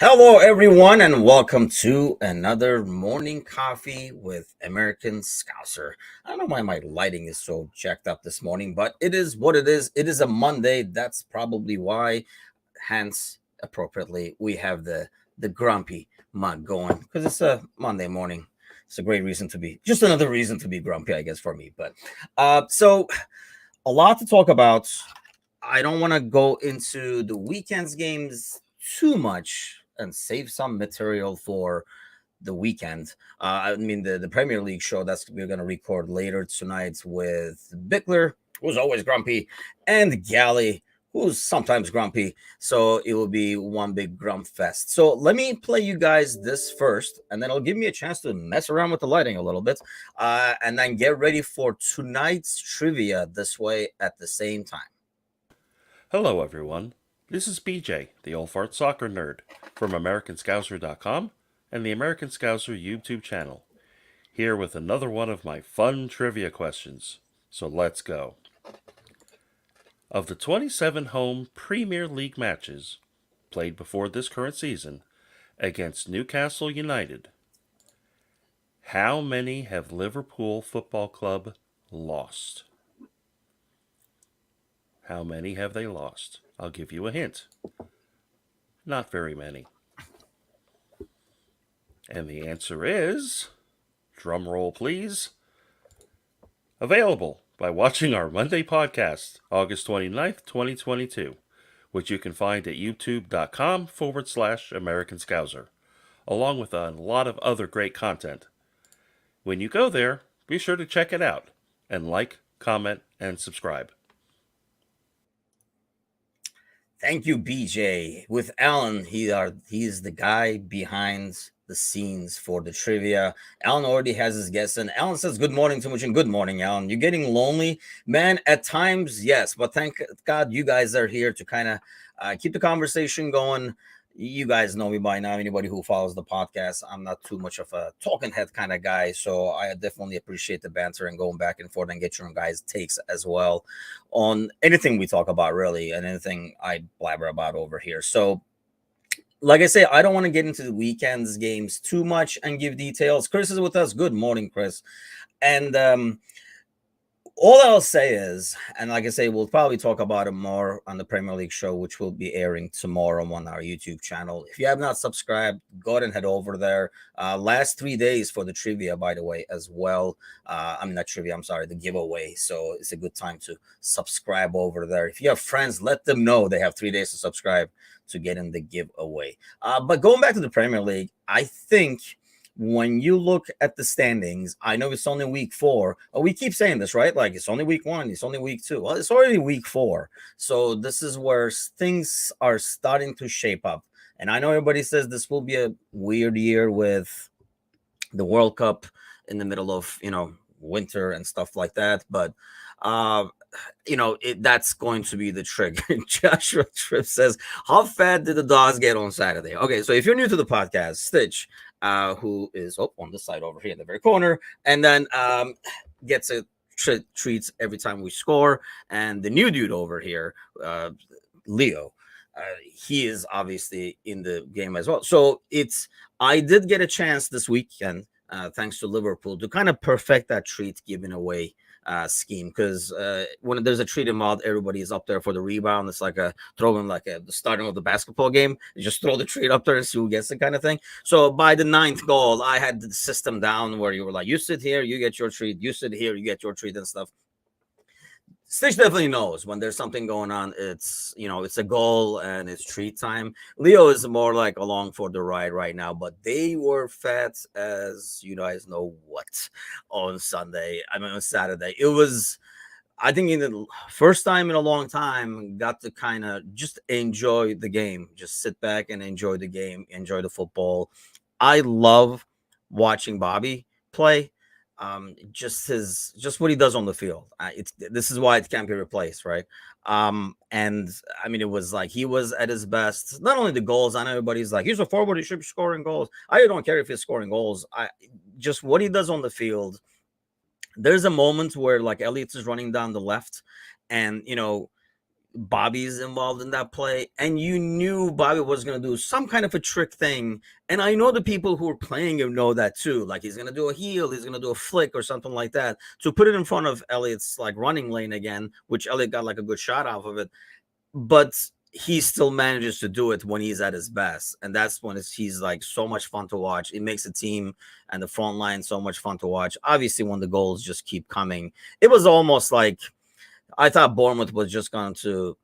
Hello, everyone, and welcome to another morning coffee with American Scouser. I don't know why my lighting is so jacked up this morning, but it is what it is. It is a Monday. That's probably why. Hence, appropriately, we have the grumpy mug going because it's a Monday morning. It's a great reason to be. Just another reason to be grumpy, I guess, for me. But so a lot to talk about. I don't want to go into the weekend's games too much and save some material for the weekend. I mean, the Premier League show that's we're going to record later tonight with Bickler, who's always grumpy, and Galley, who's sometimes grumpy. So it will be one big grump fest. So let me play you guys this first, and then it'll give me a chance to mess around with the lighting a little bit, and then get ready for tonight's trivia this way at the same time. Hello, everyone. This is BJ, the old fart soccer nerd, from AmericanScouser.com and the American Scouser YouTube channel, here with another one of my fun trivia questions. So let's go. Of the 27 home Premier League matches played before this current season against Newcastle United, how many have Liverpool Football Club lost? How many have they lost? I'll give you a hint. Not very many. And the answer is, drum roll please, available by watching our Monday podcast, August 29th, 2022, which you can find at youtube.com/American Scouser, along with a lot of other great content. When you go there, be sure to check it out and like, comment, and subscribe. Thank you, BJ. With Alan, he's the guy behind the scenes for the trivia. Alan already has his guess, and Alan says, "Good morning, too much," and good morning, Alan. You're getting lonely, man. At times, yes, but thank God you guys are here to kind of keep the conversation going. You guys know me by now. Anybody who follows the podcast, I'm not too much of a talking head kind of guy, so I definitely appreciate the banter and going back and forth and get your guys' takes as well on anything we talk about, really, and anything I blabber about over here. So, like I say, I don't want to get into the weekend's games too much and give details. Chris is with us. Good morning, Chris. And all I'll say is, and like I say, we'll probably talk about it more on the Premier League show, which will be airing tomorrow on our YouTube channel. If you have not subscribed, go ahead and head over there. Last 3 days for the trivia, by the way, as well. I'm not trivia, I'm sorry, the giveaway. So it's a good time to subscribe over there. If you have friends, let them know they have 3 days to subscribe to get in the giveaway. But going back to the Premier League, I think when you look at the standings, I know it's only week 4. We keep saying this, right? Like it's only week 1, it's only week 2. Well, it's already week 4. So this is where things are starting to shape up. And I know everybody says this will be a weird year with the World Cup in the middle of, winter and stuff like that. But that's going to be the trigger. Joshua Tripp says, "How fat did the dogs get on Saturday?" Okay, so if you're new to the podcast, Stitch, who is on this side over here in the very corner, and then gets a treats every time we score, and the new dude over here, Leo. He is obviously in the game as well. So I did get a chance this weekend, thanks to Liverpool, to kind of perfect that treat giving away scheme, because when there's a treat involved, everybody is up there for the rebound. It's like a throwing, like the starting of the basketball game. You just throw the treat up there and see who gets it, kind of thing. So by the 9th goal, I had the system down where you were like, you sit here, you get your treat, you sit here, you get your treat and stuff. Stitch definitely knows when there's something going on. It's a goal and it's treat time. Leo is more like along for the ride right now, but they were fat as you guys know what on Saturday. It was, I think, in the first time in a long time, got to kind of just enjoy the game, just sit back and enjoy the game, enjoy the football. I love watching Bobby play. Just what he does on the field. This is why it can't be replaced, right? And I mean, it was like he was at his best. Not only the goals, I know everybody's like, he's a forward, he should be scoring goals. I don't care if he's scoring goals. I just what he does on the field. There's a moment where like Elliott is running down the left, and Bobby's involved in that play, and you knew Bobby was going to do some kind of a trick thing. And I know the people who are playing him know that too. Like he's going to do a heel, he's going to do a flick or something like that to put it in front of Elliott's like running lane again, which Elliott got like a good shot off of it. But he still manages to do it when he's at his best, and that's when he's like so much fun to watch. It makes the team and the front line so much fun to watch. Obviously, when the goals just keep coming, it was almost like I thought Bournemouth was just going to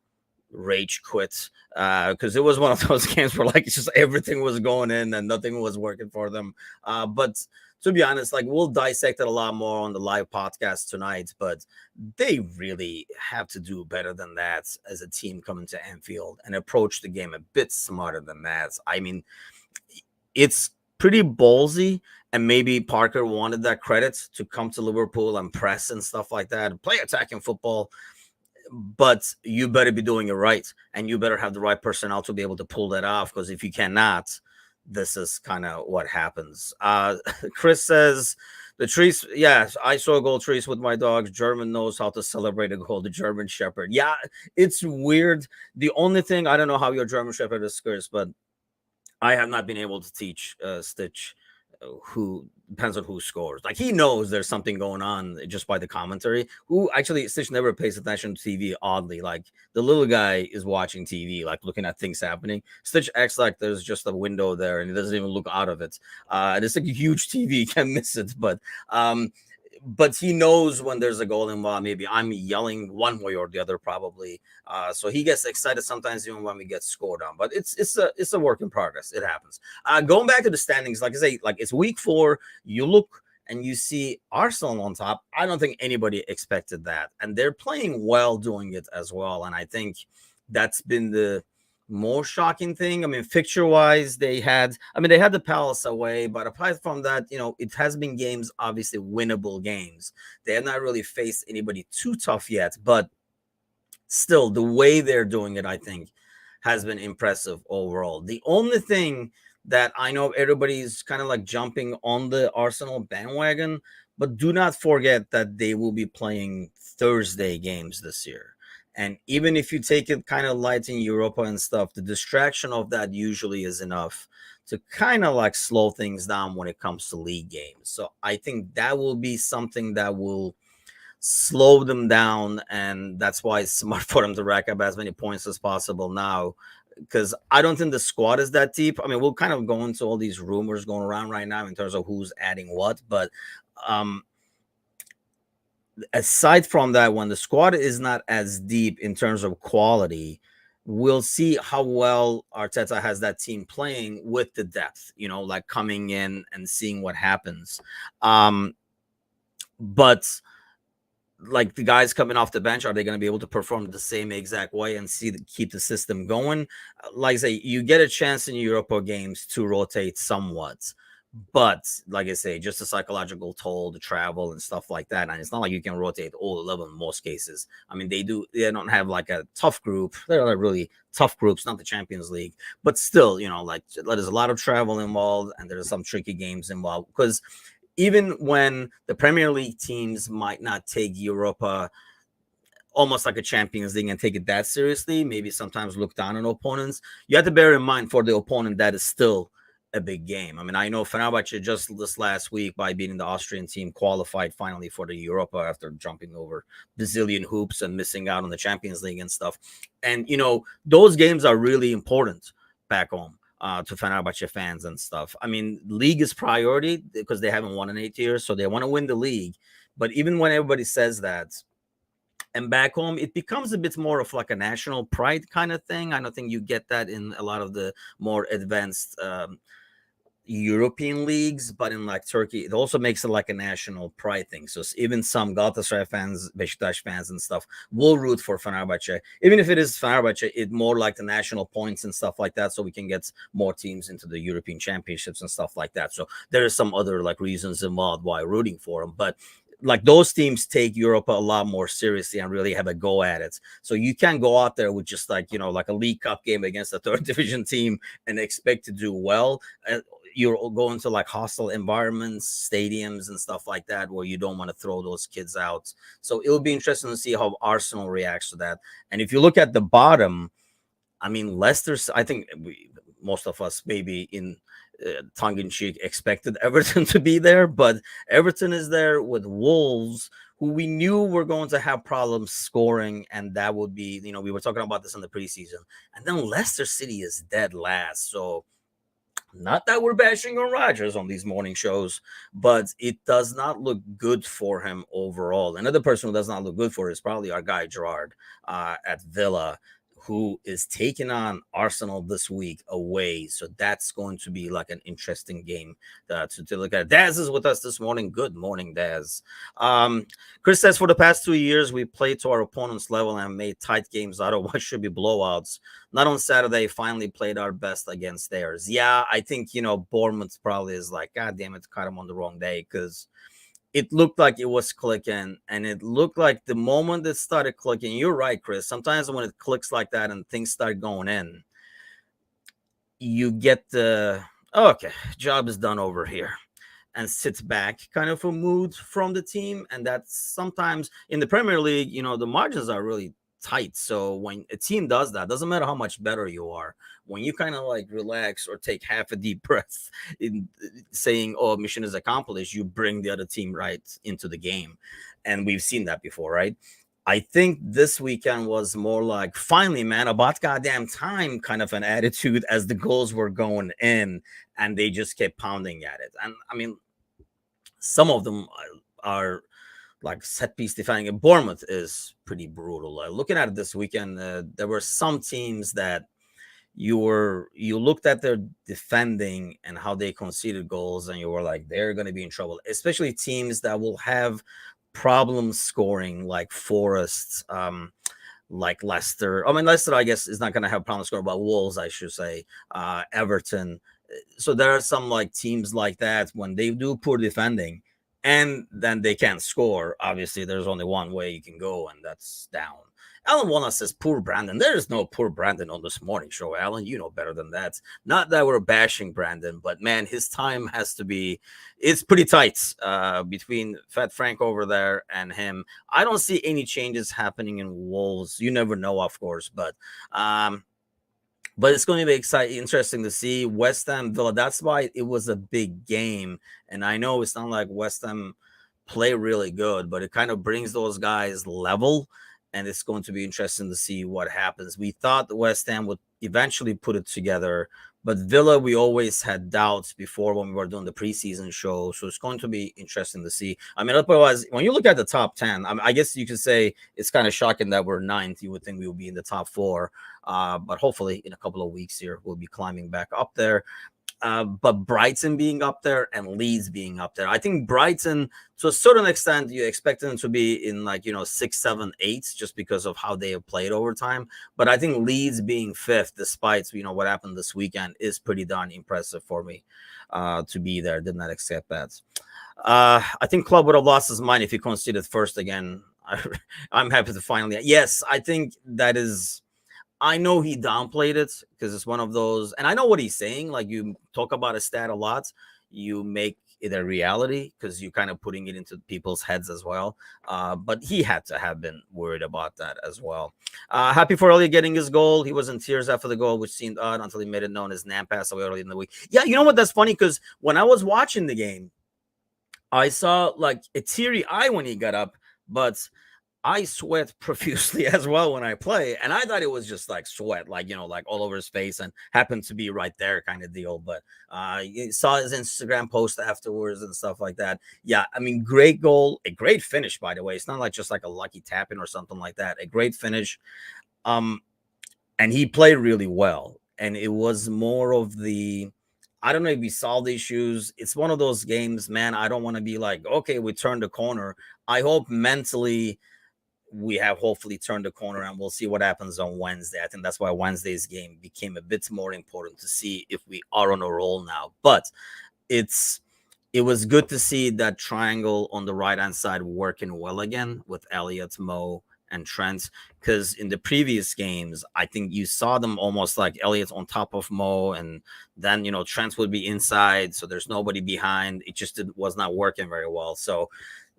rage quit because it was one of those games where like it's just everything was going in and nothing was working for them. But to be honest, like we'll dissect it a lot more on the live podcast tonight, but they really have to do better than that as a team coming to Anfield and approach the game a bit smarter than that. I mean, it's pretty ballsy, and maybe Parker wanted that credit to come to Liverpool and press and stuff like that, play attacking football. But you better be doing it right, and you better have the right personnel to be able to pull that off. Because if you cannot, this is kind of what happens. Chris says the trees. Yes, I saw goal trees with my dogs. German knows how to celebrate a goal. The German Shepherd. Yeah, it's weird. The only thing I don't know how your German Shepherd is, Chris, but I have not been able to teach Stitch who depends on who scores. Like he knows there's something going on just by the commentary. Who actually Stitch never pays attention to TV. Oddly, like the little guy is watching TV, like looking at things happening. Stitch acts like there's just a window there and he doesn't even look out of it. And it's like a huge TV, you can't miss it. But he knows when there's a goal involved. Maybe I'm yelling one way or the other, probably. So he gets excited sometimes even when we get scored on. But it's a work in progress. It happens. Going back to the standings, like I say, like it's week 4. You look and you see Arsenal on top. I don't think anybody expected that, and they're playing well doing it as well. And I think that's been the more shocking thing. I mean, fixture wise, they had the Palace away, but apart from that, it has been games, obviously winnable games. They have not really faced anybody too tough yet, but still, the way they're doing it, I think, has been impressive overall. The only thing that I know everybody's kind of like jumping on the Arsenal bandwagon, but do not forget that they will be playing Thursday games this year. And even if you take it kind of light in Europa and stuff, the distraction of that usually is enough to kind of like slow things down when it comes to league games. So I think that will be something that will slow them down. And that's why it's smart for them to rack up as many points as possible now, because I don't think the squad is that deep. I mean, we'll kind of go into all these rumors going around right now in terms of who's adding what, but aside from that, when the squad is not as deep in terms of quality, we'll see how well Arteta has that team playing with the depth, like coming in and seeing what happens. But like the guys coming off the bench, are they going to be able to perform the same exact way and keep the system going? Like I say, you get a chance in Europa games to rotate somewhat. But like I say, just a psychological toll, the travel and stuff like that. And it's not like you can rotate all 11 in most cases. I mean, they don't have like a tough group. They're not really tough groups, not the Champions League. But still, like there's a lot of travel involved and there's some tricky games involved. Because even when the Premier League teams might not take Europa almost like a Champions League and take it that seriously, maybe sometimes look down on opponents, you have to bear in mind for the opponent that is still a big game. I mean, I know Fenerbahce just this last week by beating the Austrian team qualified finally for the Europa after jumping over bazillion hoops and missing out on the Champions League and stuff. And, those games are really important back home to Fenerbahce fans and stuff. I mean, league is priority because they haven't won in 8 years, so they want to win the league. But even when everybody says that, and back home, it becomes a bit more of like a national pride kind of thing. I don't think you get that in a lot of the more advanced European leagues, but in like Turkey, it also makes it like a national pride thing. So even some Galatasaray fans, Beşiktaş fans and stuff will root for Fenerbahce. Even if it is Fenerbahce, it more like the national points and stuff like that, so we can get more teams into the European championships and stuff like that. So there are some other like reasons involved why rooting for them, but like those teams take Europa a lot more seriously and really have a go at it. So you can't go out there with just like, like a League Cup game against a third division team and expect to do well. you're going to like hostile environments, stadiums, and stuff like that, where you don't want to throw those kids out. So it'll be interesting to see how Arsenal reacts to that. And if you look at the bottom, I mean, Leicester's, I think most of us maybe in tongue in cheek expected Everton to be there, but Everton is there with Wolves, who we knew were going to have problems scoring. And that would be, we were talking about this in the preseason. And then Leicester City is dead last. So, not that we're bashing on Rodgers on these morning shows, but it does not look good for him overall. Another person who does not look good for it is probably our guy Gerard at Villa, who is taking on Arsenal this week away. So that's going to be like an interesting game to look at. Daz is with us this morning. Good morning, Daz. Chris says, for the past 2 years, we played to our opponent's level and made tight games out of what should be blowouts. Not on Saturday, finally played our best against theirs. Yeah, I think, Bournemouth probably is like, God damn it, caught him on the wrong day, because it looked like it was clicking, and it looked like the moment it started clicking, you're right, Chris. Sometimes when it clicks like that and things start going in, you get the, okay, job is done over here, and sits back kind of a mood from the team. And that's sometimes in the Premier League, the margins are really tight. So when a team does that, doesn't matter how much better you are, when you kind of like relax or take half a deep breath in saying, oh, mission is accomplished, you bring the other team right into the game. And we've seen that before, right? I think this weekend was more like, finally, man, about goddamn time kind of an attitude as the goals were going in, and they just kept pounding at it. And I mean, some of them are like set piece defending. And Bournemouth is pretty brutal. Looking at it this weekend, there were some teams that you looked at their defending and how they conceded goals, and you were like, they're going to be in trouble. Especially teams that will have problems scoring, like Forest, like Leicester. I mean, Leicester, I guess, is not going to have problems scoring, but Wolves, I should say, Everton. So there are some like teams like that, when they do poor defending and then they can't score. Obviously, there's only one way you can go, and that's down. Alan Walnut says, poor Brandon. There is no poor Brandon on this morning show, Alan. You know better than that. Not that we're bashing Brandon, but man, his time has to be, it's pretty tight between Fat Frank over there and him. I don't see any changes happening in Wolves. You never know, of course, but it's going to be interesting to see West Ham Villa. That's why it was a big game. And I know it's not like West Ham play really good, but it kind of brings those guys level. And it's going to be interesting to see what happens. We thought the West Ham would eventually put it together, but Villa, we always had doubts before when we were doing the preseason show. So it's going to be interesting to see. I mean, otherwise, when you look at the top 10, I guess you could say it's kind of shocking that we're ninth. You would think we would be in the top 4. But hopefully in a couple of weeks here, we'll be climbing back up there. But Brighton being up there and Leeds being up there, I think Brighton, to a certain extent, you expect them to be in like 6, 7, 8, just because of how they have played over time. But I think Leeds being 5th, despite what happened this weekend, is pretty darn impressive for me to be there. Did not accept that. I think Club would have lost his mind if he conceded first again. I'm happy to finally. Yes, I think that is. I know he downplayed it because it's one of those, and I know what he's saying. Like, you talk about a stat a lot, you make it a reality because you're kind of putting it into people's heads as well. But he had to have been worried about that as well. Happy for Elliot getting his goal. He was in tears after the goal, which seemed odd until he made it known his Nam passed away early in the week. Yeah, you know what? That's funny because when I was watching the game, I saw like a teary eye when he got up, but I sweat profusely as well when I play. And I thought it was just like sweat, like, like all over his face and happened to be right there kind of deal. But you saw his Instagram post afterwards and stuff like that. Yeah, I mean, great goal, a great finish, by the way. It's not like just like a lucky tap in or something like that. A great finish. And he played really well. And it was more of the, I don't know if we solved issues. It's one of those games, man. I don't want to be like, okay, we turned the corner. I hope mentally we have hopefully turned the corner, and we'll see what happens on Wednesday. I think that's why Wednesday's game became a bit more important to see if we are on a roll now. But it was good to see that triangle on the right-hand side working well again with Elliott, Mo, and Trent, because in the previous games, I think you saw them almost like Elliott on top of Mo, and then Trent would be inside, so there's nobody behind. It just was not working very well. So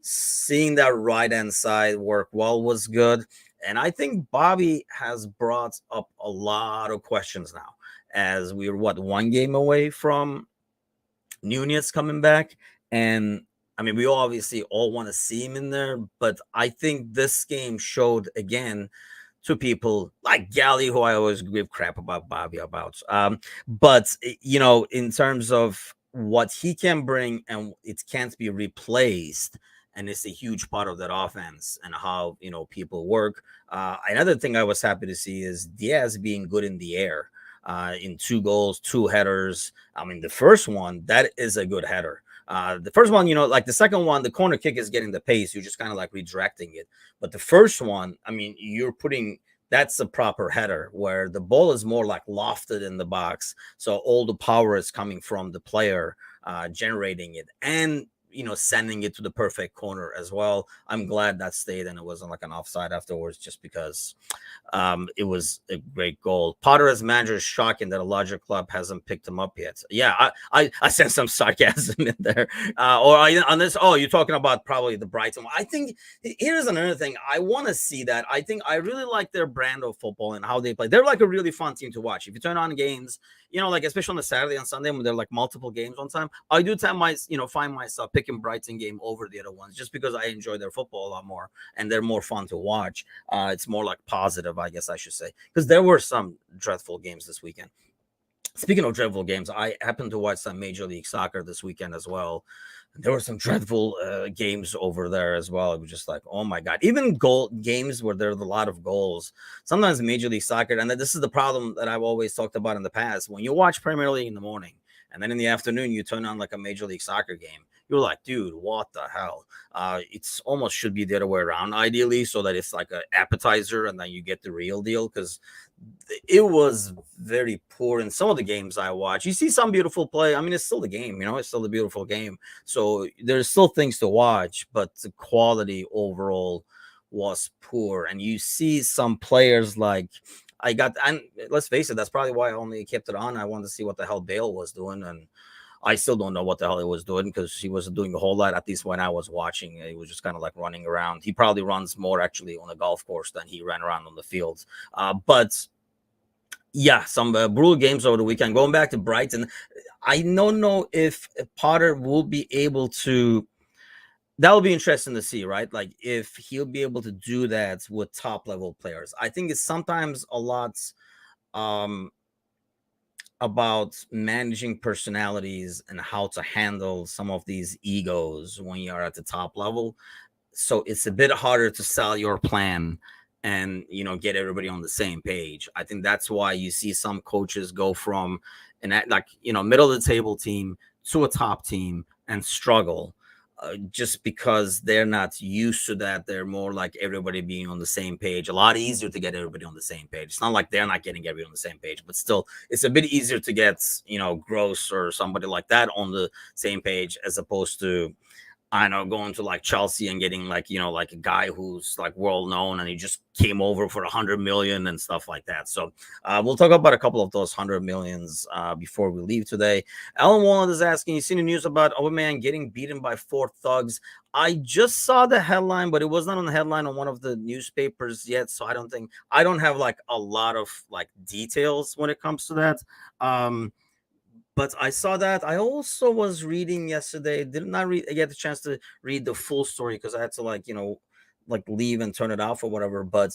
seeing that right hand side work well was good. And I think Bobby has brought up a lot of questions now, as we're one game away from Nunez coming back. And I mean, we obviously all want to see him in there, but I think this game showed again to people like Gally, who I always give crap about Bobby about. But in terms of what he can bring, and it can't be replaced, and it's a huge part of that offense and how people work. Another thing I was happy to see is Diaz being good in the air. In 2 goals, 2 headers. I mean, the first one, that is a good header. The first one, like the second one, the corner kick is getting the pace. You're just kind of like redirecting it. But the first one, I mean, that's a proper header where the ball is more like lofted in the box. So all the power is coming from the player generating it. And sending it to the perfect corner as well. I'm glad that stayed and it wasn't like an offside afterwards, just because it was a great goal. Potter as manager is shocking that a larger club hasn't picked him up yet. Yeah, I sense some sarcasm in there. On this, you're talking about probably the Brighton. I think here's another thing. I want to see that. I think I really like their brand of football and how they play. They're like a really fun team to watch. If you turn on games, like especially on the Saturday and Sunday when there are like multiple games on time, I do find myself picking Brighton game over the other ones just because I enjoy their football a lot more and they're more fun to watch. It's more like positive, I guess I should say, because there were some dreadful games this weekend. Speaking of dreadful games, I happened to watch some Major League Soccer this weekend as well. There were some dreadful games over there as well. It was just like, oh my God. Even goal games where there's a lot of goals. Sometimes in Major League Soccer, and this is the problem that I've always talked about in the past. When you watch Premier League in the morning, and then in the afternoon, you turn on like a Major League Soccer game, you're like, dude, what the hell? It's almost should be the other way around, ideally, so that it's like an appetizer and then you get the real deal, because it was very poor in some of the games I watch. You see some beautiful play. I mean, it's still the game, it's still a beautiful game. So there's still things to watch, but the quality overall was poor. And you see some players like and let's face it, that's probably why I only kept it on. I wanted to see what the hell Bale was doing, and I still don't know what the hell he was doing because he wasn't doing a whole lot. At least when I was watching, he was just kind of like running around. He probably runs more actually on a golf course than he ran around on the field. But yeah, some brutal games over the weekend. Going back to Brighton, I don't know if Potter will be able to. That will be interesting to see, right? Like if he'll be able to do that with top level players. I think it's sometimes a lot about managing personalities and how to handle some of these egos when you are at the top level. So it's a bit harder to sell your plan and get everybody on the same page. I think that's why you see some coaches go from middle of the table team to a top team and struggle. Just because they're not used to that. They're more like everybody being on the same page. A lot easier to get everybody on the same page. It's not like they're not getting everybody on the same page, but still it's a bit easier to get Gross or somebody like that on the same page, as opposed to going to like Chelsea and getting like a guy who's like world known and he just came over for 100 million and stuff like that. So we'll talk about a couple of those 100 millions before we leave today. Alan Walnut is asking, you seen the news about Aubameyang getting beaten by 4 thugs? I just saw the headline, but it was not on the headline on one of the newspapers yet. So I don't have like a lot of like details when it comes to that. But I saw that. I also was reading yesterday. Did not get the chance to read the full story because I had to like leave and turn it off or whatever. But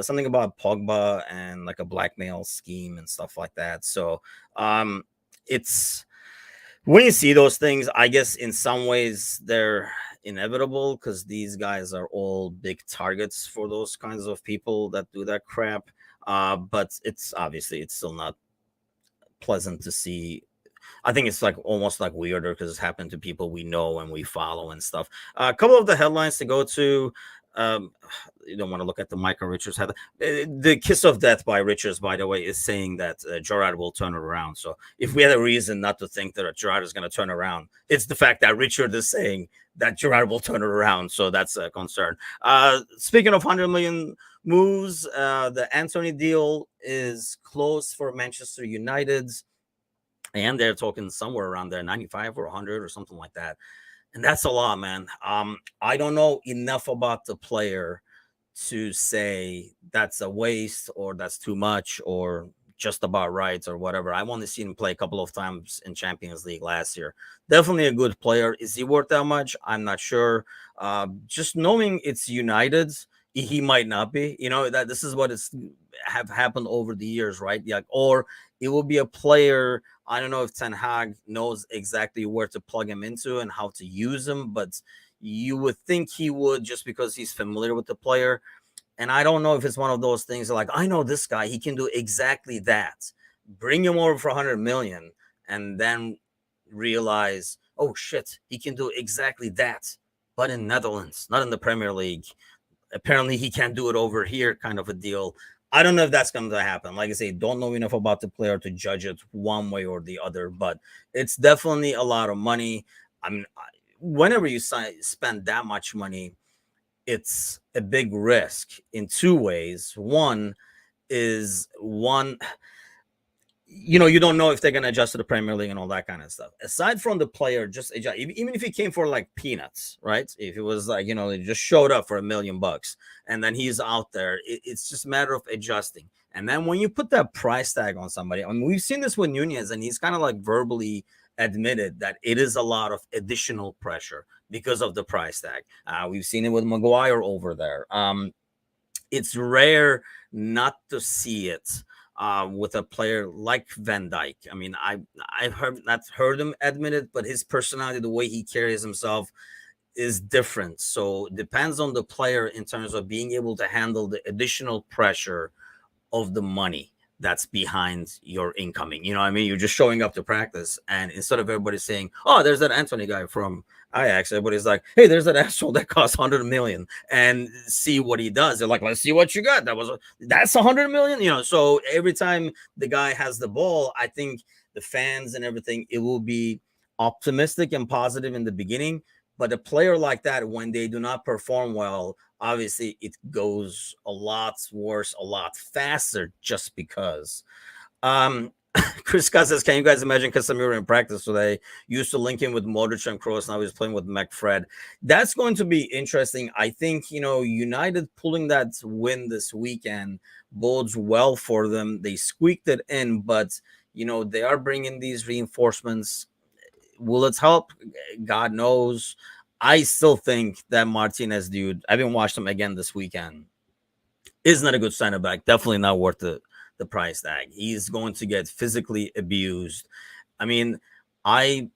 something about Pogba and like a blackmail scheme and stuff like that. So it's when you see those things, I guess in some ways they're inevitable because these guys are all big targets for those kinds of people that do that crap. But it's still not pleasant to see. I think it's like almost like weirder because it's happened to people we know and we follow and stuff. A couple of the headlines to go to. Um, you don't want to look at the Michael Richards header. The kiss of death by Richards, by the way, is saying that Gerrard will turn it around. So if we had a reason not to think that Gerrard is going to turn around, it's the fact that Richard is saying that Gerrard will turn it around. So that's a concern. Speaking of 100 million moves, the Anthony deal is close for Manchester United, and they're talking somewhere around there, 95 or 100 or something like that. And that's a lot, man. I don't know enough about the player to say that's a waste or that's too much or just about right or whatever. I've only seen him play a couple of times in Champions League last year. Definitely a good player. Is he worth that much? I'm not sure. Just knowing it's United, he might not be. You know that this is what it's have happened over the years, right? Yeah, or it will be a player. I don't know if Ten Hag knows exactly where to plug him into and how to use him, but you would think he would just because he's familiar with the player. And I don't know if it's one of those things like, I know this guy, he can do exactly that. Bring him over for 100 million and then realize, oh shit, he can do exactly that, but in Netherlands, not in the Premier League. Apparently he can't do it over here, kind of a deal. I don't know if that's going to happen. Like I say, don't know enough about the player to judge it one way or the other, but it's definitely a lot of money. I mean, whenever you spend that much money, it's a big risk in two ways. One, you don't know if they're going to adjust to the Premier League and all that kind of stuff. Aside from the player, just adjust, even if he came for like peanuts, right? If it was like, he just showed up for $1 million and then he's out there, it's just a matter of adjusting. And then when you put that price tag on somebody, I mean, we've seen this with Nunez, and he's kind of like verbally admitted that it is a lot of additional pressure because of the price tag. We've seen it with Maguire over there. It's rare not to see it with a player like Van Dijk. I mean, I've heard him admit it, but his personality, the way he carries himself, is different. So it depends on the player in terms of being able to handle the additional pressure of the money that's behind your incoming. You know what I mean? You're just showing up to practice, and instead of everybody saying, "Oh, there's that Anthony guy from Ajax," everybody's like, "Hey, there's that asshole that costs 100 million," and see what he does. They're like, "Let's see what you got. That's 100 million." So every time the guy has the ball, I think the fans and everything, it will be optimistic and positive in the beginning. But a player like that, when they do not perform well, obviously it goes a lot worse, a lot faster, just because. Um, Chris Scott says, "Can you guys imagine Casemiro in practice today? Used to link him with Modric and Kroos. Now he's playing with McFred." That's going to be interesting. I think United pulling that win this weekend bodes well for them. They squeaked it in, but they are bringing these reinforcements. Will it help? God knows. I still think that Martinez, dude, I haven't watched him again this weekend, is not a good center back. Definitely not worth the price tag. He's going to get physically abused. I mean, when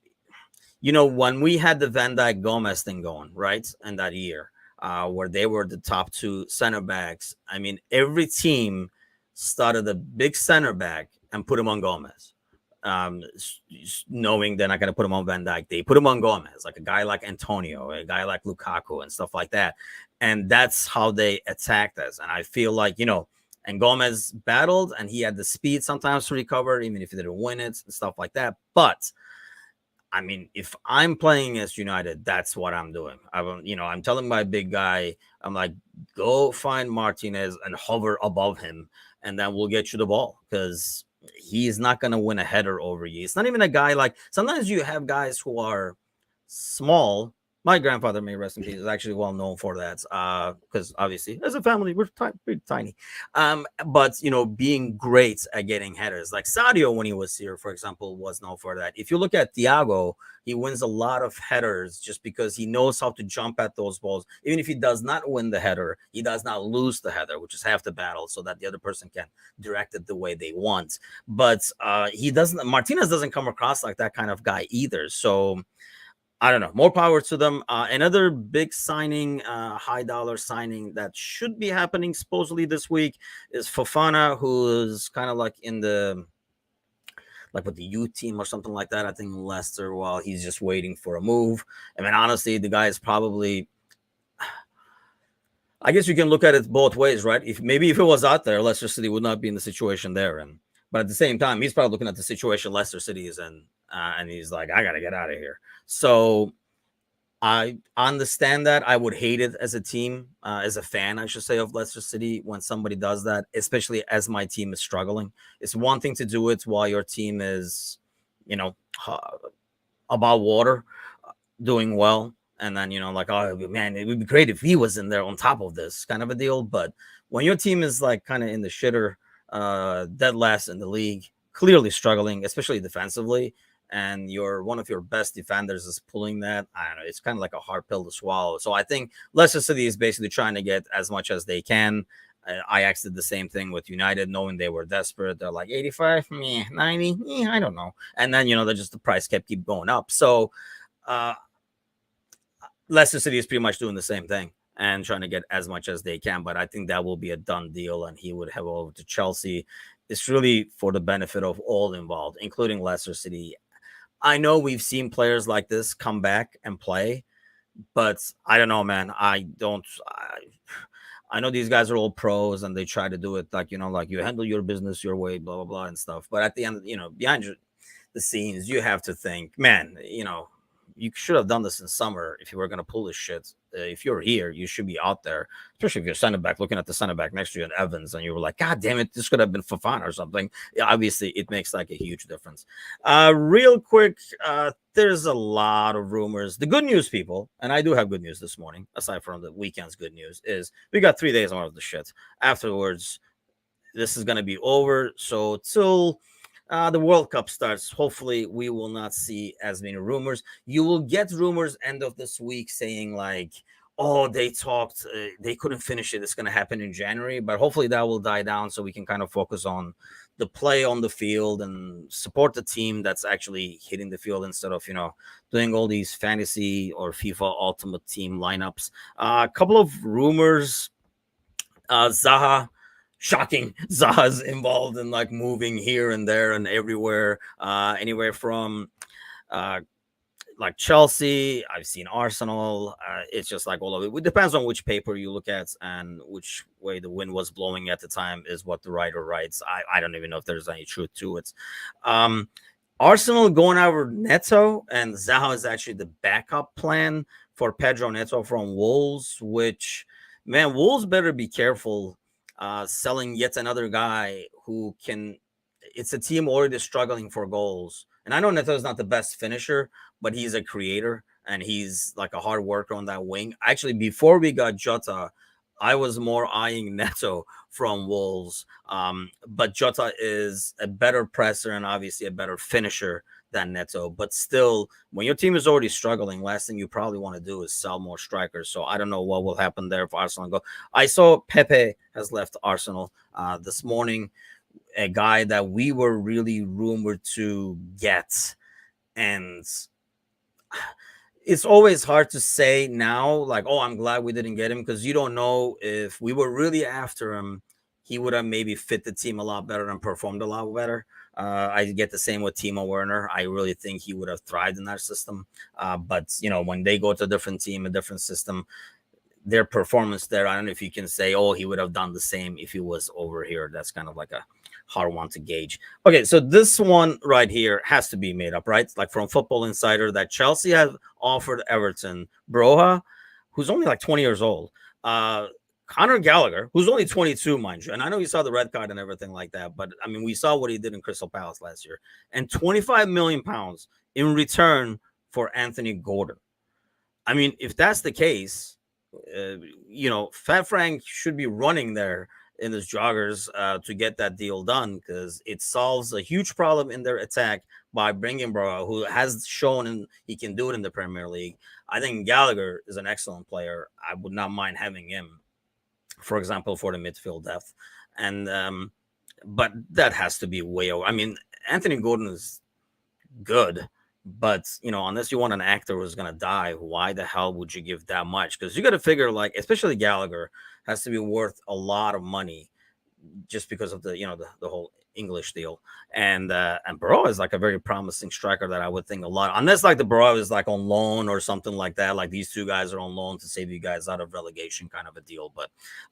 we had the Van Dijk Gomez thing going, right, in that year, where they were the top two center backs, I mean, every team started a big center back and put him on Gomez. Knowing they're not going to put him on Van Dijk, they put him on Gomez, like a guy like Antonio, a guy like Lukaku, and stuff like that. And that's how they attacked us. And I feel like, and Gomez battled, and he had the speed sometimes to recover, even if he didn't win it and stuff like that. But I mean, if I'm playing as United, that's what I'm doing. I'm telling my big guy, I'm like, go find Martinez and hover above him, and then we'll get you the ball, because he's not going to win a header over you. It's not even a guy like, sometimes you have guys who are small. My grandfather, may rest in peace, is actually well known for that, because obviously as a family we're pretty tiny, but being great at getting headers. Like Sadio, when he was here, for example, was known for that. If you look at Thiago, he wins a lot of headers just because he knows how to jump at those balls. Even if he does not win the header, he does not lose the header, which is half the battle, so that the other person can direct it the way they want. But Martinez doesn't come across like that kind of guy either. So I don't know. More power to them. Another big signing, high dollar signing that should be happening supposedly this week is Fofana, who is kind of like with the U team or something like that. I think Leicester, while he's just waiting for a move. I mean, honestly, the guy is probably, I guess you can look at it both ways, right? If it was out there, Leicester City would not be in the situation they're in. But at the same time, he's probably looking at the situation Leicester City is in, and he's like, I gotta get out of here. So I understand that. I would hate it as a team, as a fan, I should say, of Leicester City when somebody does that, especially as my team is struggling. It's one thing to do it while your team is, you know, above water, doing well. And then, like, oh man, it would be great if he was in there on top of this kind of a deal. But when your team is like kind of in the shitter, dead last in the league, clearly struggling, especially defensively, and one of your best defenders is pulling that, I don't know, it's kind of like a hard pill to swallow. So I think Leicester City is basically trying to get as much as they can. Ajax did the same thing with United, knowing they were desperate. They're like 85, 90, I don't know. And then, the price keep going up. So uh, Leicester City is pretty much doing the same thing and trying to get as much as they can. But I think that will be a done deal, and he would head over to Chelsea. It's really for the benefit of all involved, including Leicester City. I know we've seen players like this come back and play, but I don't know, man. I know these guys are all pros and they try to do it like, like you handle your business your way, blah, blah, blah, and stuff. But at the end, behind the scenes, you have to think, man, you should have done this in summer if you were going to pull this shit. If you're here, you should be out there, especially if you're center back, looking at the center back next to you and Evans, and you were like, God damn it, this could have been Fofana or something. Yeah, obviously, it makes like a huge difference. Real quick, there's a lot of rumors. The good news, people, and I do have good news this morning, aside from the weekend's good news, is we got 3 days more of the shit. Afterwards, this is going to be over. So till the World Cup starts, hopefully we will not see as many rumors. You will get rumors end of this week saying like, oh, they talked, they couldn't finish it. It's going to happen in January, but hopefully that will die down so we can kind of focus on the play on the field and support the team that's actually hitting the field instead of, doing all these fantasy or FIFA Ultimate Team lineups. A couple of rumors. Zaha, shocking. Zaha's involved in like moving here and there and everywhere, anywhere from like Chelsea. I've seen Arsenal. It's just like all of it. It depends on which paper you look at and which way the wind was blowing at the time is what the writer writes. I don't even know if there's any truth to it. Arsenal going over Neto, and Zaha is actually the backup plan for Pedro Neto from Wolves, which, man, Wolves better be careful selling yet another guy who can. It's a team already struggling for goals. And I know Neto is not the best finisher, but he's a creator and he's like a hard worker on that wing. Actually, before we got Jota, I was more eyeing Neto from Wolves. But Jota is a better presser and obviously a better finisher than Neto. But still, when your team is already struggling, last thing you probably want to do is sell more strikers. So I don't know what will happen there if Arsenal go. I saw Pepe has left Arsenal this morning, a guy that we were really rumored to get. And it's always hard to say now, like, oh, I'm glad we didn't get him, because you don't know if we were really after him, he would have maybe fit the team a lot better and performed a lot better. I get the same with Timo Werner. I really think he would have thrived in that system. But, when they go to a different team, a different system, their performance there, I don't know if you can say, oh, he would have done the same if he was over here. That's kind of like a hard one to gauge. Okay, so this one right here has to be made up, right? It's like from Football Insider that Chelsea have offered Everton Broha, who's only like 20 years old, Conor Gallagher, who's only 22, mind you. And I know you saw the red card and everything like that, but I mean, we saw what he did in Crystal Palace last year, and 25 million pounds in return for Anthony Gordon. I mean, if that's the case, Fat Frank should be running there in his joggers to get that deal done, because it solves a huge problem in their attack by bringing Broha, who has shown he can do it in the Premier League. I think Gallagher is an excellent player. I would not mind having him, for example, for the midfield depth. And but that has to be way over. I mean, Anthony Gordon is good, but unless you want an actor who's gonna die, why the hell would you give that much? Because you got to figure, like, especially Gallagher has to be worth a lot of money, just because of the the whole English deal. And Burrow is like a very promising striker that I would think a lot, unless like the Burrow is like on loan or something like that. Like these two guys are on loan to save you guys out of relegation kind of a deal. But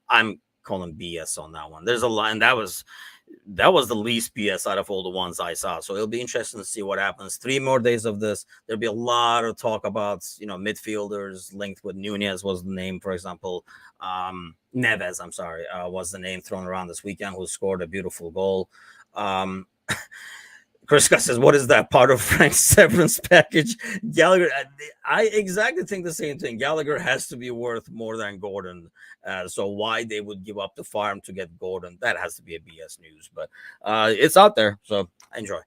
I'm calling BS on that one. There's a lot, and that was the least BS out of all the ones I saw. So it'll be interesting to see what happens. 3 more days of this. There'll be a lot of talk about, midfielders linked with Nunez was the name, for example. Neves, I'm sorry, was the name thrown around this weekend, who scored a beautiful goal. Um, Chris Scott says, what is that part of Frank's severance package? Gallagher, I exactly think the same thing. Gallagher has to be worth more than Gordon. So why they would give up the farm to get Gordon, that has to be a BS news. But it's out there, so enjoy.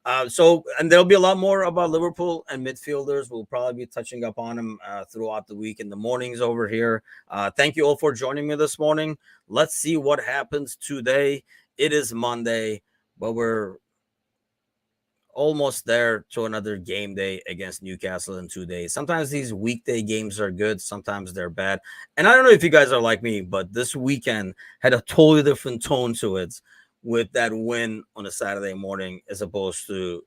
And there'll be a lot more about Liverpool and midfielders. We'll probably be touching up on them throughout the week in the mornings over here. Thank you all for joining me this morning. Let's see what happens today. It is Monday, but we're almost there to another game day against Newcastle in 2 days. Sometimes these weekday games are good, sometimes they're bad. And I don't know if you guys are like me, but this weekend had a totally different tone to it with that win on a Saturday morning, as opposed to,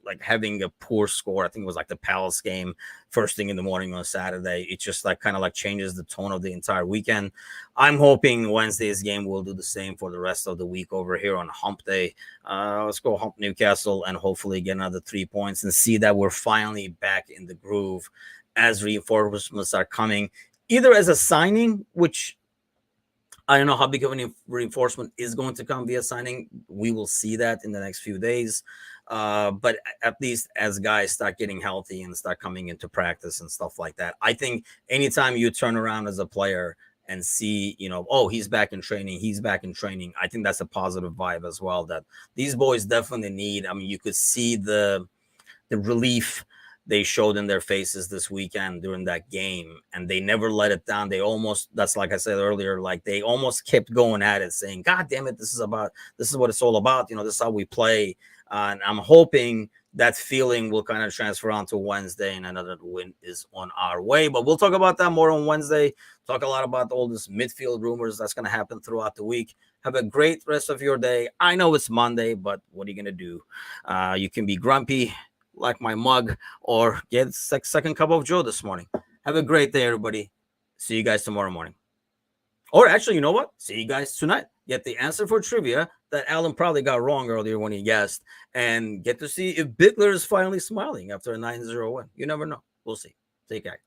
like having a poor score. I think it was like the Palace game first thing in the morning on a Saturday. It just like kind of like changes the tone of the entire weekend. I'm hoping Wednesday's game will do the same for the rest of the week over here on Hump Day. Let's go hump Newcastle and hopefully get another 3 points and see that we're finally back in the groove as reinforcements are coming, either as a signing, which I don't know how big of an reinforcement is going to come via signing. We will see that in the next few days. But at least as guys start getting healthy and start coming into practice and stuff like that, I think anytime you turn around as a player and see, oh, he's back in training, I think that's a positive vibe as well that these boys definitely need. I mean, you could see the relief they showed in their faces this weekend during that game, and they never let it down. That's like I said earlier, like they almost kept going at it, saying, God damn it, this is what it's all about. This is how we play. And I'm hoping that feeling will kind of transfer onto Wednesday and another win is on our way. But we'll talk about that more on Wednesday. Talk a lot about all this midfield rumors that's going to happen throughout the week. Have a great rest of your day. I know it's Monday, but what are you going to do? You can be grumpy like my mug, or get a second cup of Joe this morning. Have a great day, everybody. See you guys tomorrow morning. Or actually, you know what? See you guys tonight. Get the answer for trivia that Alan probably got wrong earlier when he guessed, and get to see if Bittler is finally smiling after a 9-0 win. You never know. We'll see. Take care.